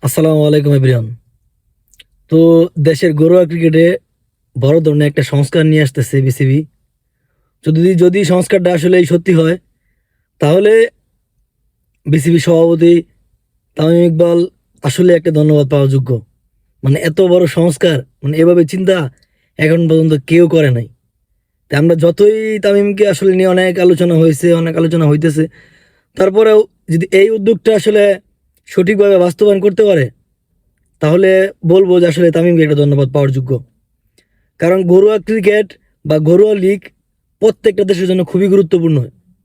আসসালামু আলাইকুম এভরিওয়ান। তো দেশের ঘরোয়া ক্রিকেটে বড় ধরনের একটা সংস্কার নিয়ে আসতেছে বিসিবি। যদি যদি সংস্কারটা আসলে সত্যি হয়, তাহলে বিসিবি সভাপতি তামিম ইকবাল আসলে একটা ধন্যবাদ পাওয়ার যোগ্য। মানে এত বড় সংস্কার, মানে এভাবে চিন্তা এখন পর্যন্ত কেউ করে নাই। তাই আমরা যতই তামিমকে আসলে নিয়ে অনেক আলোচনা হয়েছে, অনেক আলোচনা হইতেছে, তারপরেও যদি এই উদ্যোগটা আসলে সঠিকভাবে বাস্তবায়ন করতে পারে, তাহলে বলবো যে আসলে তামিমকে একটা ধন্যবাদ পাওয়ার যোগ্য। কারণ ঘরোয়া ক্রিকেট বা ঘরোয়া লিগ প্রত্যেকটা দেশের জন্য খুবই গুরুত্বপূর্ণ।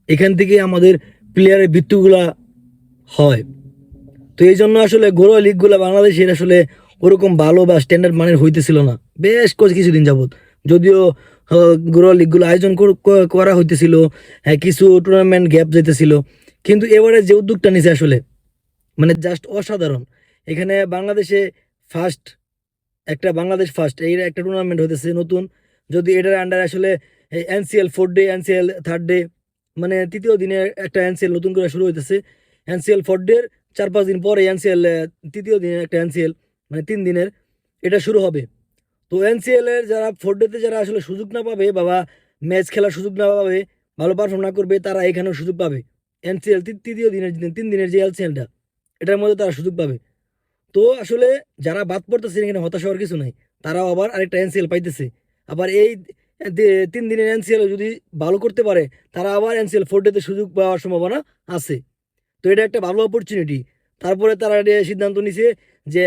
এখান থেকে আমাদের প্লেয়ারের ভিত্তিগুলা হয়। তো এই জন্য আসলে ঘরোয়া লিগগুলা বাংলাদেশের আসলে ওরকম ভালো বা স্ট্যান্ডার্ড মানের হইতেছিল না বেশ কিছুদিন যাবত। যদিও ঘরোয়া লিগগুলো আয়োজন করা হইতেছিল, হ্যাঁ কিছু টুর্নামেন্ট গ্যাপ যেতেছিল, কিন্তু এবারে যে উদ্যোগটা নিছে আসলে মানে জাস্ট অসাধারণ। এখানে বাংলাদেশে ফার্স্ট বাংলাদেশ ফার্স্ট এই একটা টুর্নামেন্ট হতেছে নতুন। যদি এটার আন্ডার আসলে NCL 4 day, NCL 3rd day, মানে তৃতীয় দিনে একটা এনসিএল নতুন করে শুরু হইতেছে। এনসিএল 4 ডের 4-5 দিন পরে এনসিএল তৃতীয় দিনের একটা এনসিএল, মানে 3 দিনের এটা শুরু হবে। তো এনসিএল এর যারা 4 ডেতে যারা আসলে সুযোগ না পাবে, বাবা ম্যাচ খেলার সুযোগ না পাবে, ভালো পারফর্ম না করবে, তারা এখানেও সুযোগ পাবে। এনসিএল তৃতীয় দিনের 3 দিনের যে এলসিএলটা, এটার মধ্যে তারা সুযোগ পাবে। তো আসলে যারা বাদ পড়তেছে এখানে হতাশ হওয়ার কিছু নাই, তারাও আবার আরেকটা এনসিএল পাইতেছে। আবার এই 3 দিনের এনসিএল যদি ভালো করতে পারে, তারা আবার এনসিএল 4 ডেতে সুযোগ পাওয়ার সম্ভাবনা আছে। তো এটা একটা ভালো অপরচুনিটি। তারপরে তারা এটা সিদ্ধান্ত নিছে যে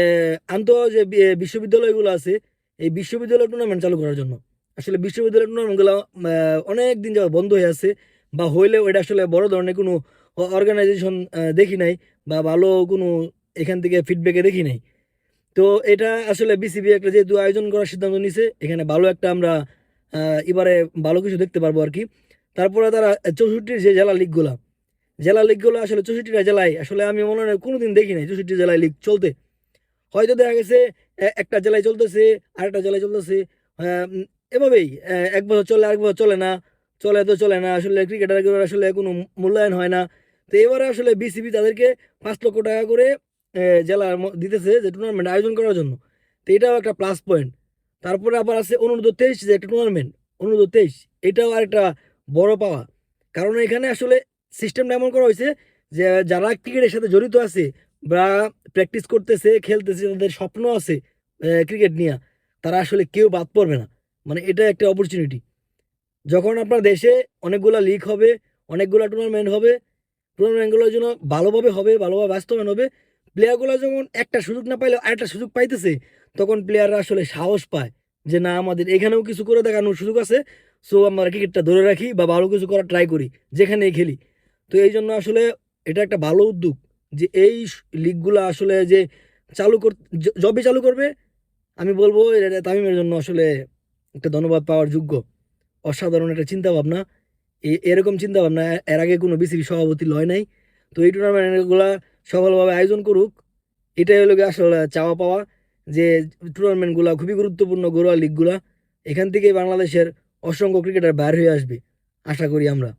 যে বিশ্ববিদ্যালয়গুলো আছে, এই বিশ্ববিদ্যালয় টুর্নামেন্ট চালু করার জন্য। আসলে বিশ্ববিদ্যালয় টুর্নামেন্টগুলো অনেক দিন যাওয়া বন্ধ হয়ে আছে, বা হইলেও এটা আসলে বড় ধরনের কোনো অর্গানাইজেশন দেখি নাই, বা ভালো কোনো এখান থেকে ফিডব্যাকে দেখি নাই। তো এটা আসলে বিসিবি একটা যেহেতু আয়োজন করার সিদ্ধান্ত নিছে, এখানে ভালো একটা আমরা এবারে ভালো কিছু দেখতে পারবো আর কি। তারপরে তারা 64 যে জেলা লিগগুলো আসলে 64টা জেলায় আসলে আমি মনে হয় কোনোদিন দেখি নাই 64 জেলায় লিগ চলতে। হয়তো দেখা গেছে একটা জেলায় চলতেছে, আরেকটা জেলায় চলতেছে, এভাবেই 1 বছর চলে, আরেক বছর চলে না, চলে তো চলে না, আসলে ক্রিকেটারগুলোর আসলে কোনো মূল্যায়ন হয় না। তো এবারে আসলে বিসিবি তাদেরকে 5 লক্ষ টাকা করে জেলার দিতেছে যে টুর্নামেন্ট আয়োজন করার জন্য। তো এটাও একটা প্লাস পয়েন্ট। তারপরে আবার আছে অনূর্ধ্ব 23 যে একটা টুর্নামেন্ট, অনূর্ধ্ব 23 এটাও আরেকটা বড় পাওয়া। কারণ এখানে আসলে সিস্টেমটা এমন করা হয়েছে যে যারা ক্রিকেটের সাথে জড়িত আছে বা প্র্যাকটিস করতেছে, খেলতেছে, তাদের স্বপ্ন আছে ক্রিকেট নিয়ে, তারা আসলে কেউ বাদ পড়বে না। মানে এটা একটা অপরচুনিটি। যখন আপনার দেশে অনেকগুলা লিগ হবে, অনেকগুলা টুর্নামেন্ট হবে, টুর্নামেন্টগুলোর জন্য ভালোভাবে হবে, ভালোভাবে বাস্তবায়ন হবে, প্লেয়ারগুলো যখন একটা সুযোগ না পাইলে আরেকটা সুযোগ পাইতেছে, তখন প্লেয়াররা আসলে সাহস পায় যে না, আমাদের এখানেও কিছু করে দেখানোর সুযোগ আছে। সো আমরা ক্রিকেটটা ধরে রাখি বা ভালো কিছু করার ট্রাই করি যেখানেই খেলি। তো এই জন্য আসলে এটা একটা ভালো উদ্যোগ যে এই লিগগুলো আসলে যে চালু কর যবে চালু করবে, আমি বলবো এটা তামিমের জন্য আসলে একটা ধন্যবাদ পাওয়ার যোগ্য। অসাধারণ একটা চিন্তা ভাবনা। এরকম চিন্তা ভাবনা এর আগে কোনো বিসিবি সভাপতি লয় নাই। তো এই টুর্নামেন্টগুলা সফলভাবে আয়োজন করুক, এটাই হলো গিয়ে আসলে চাওয়া পাওয়া। যে টুর্নামেন্টগুলা খুবই গুরুত্বপূর্ণ, ঘরোয়া লিগগুলা, এখান থেকেই বাংলাদেশের অসংখ্য ক্রিকেটার বাইর হয়ে আসবে আশা করি আমরা।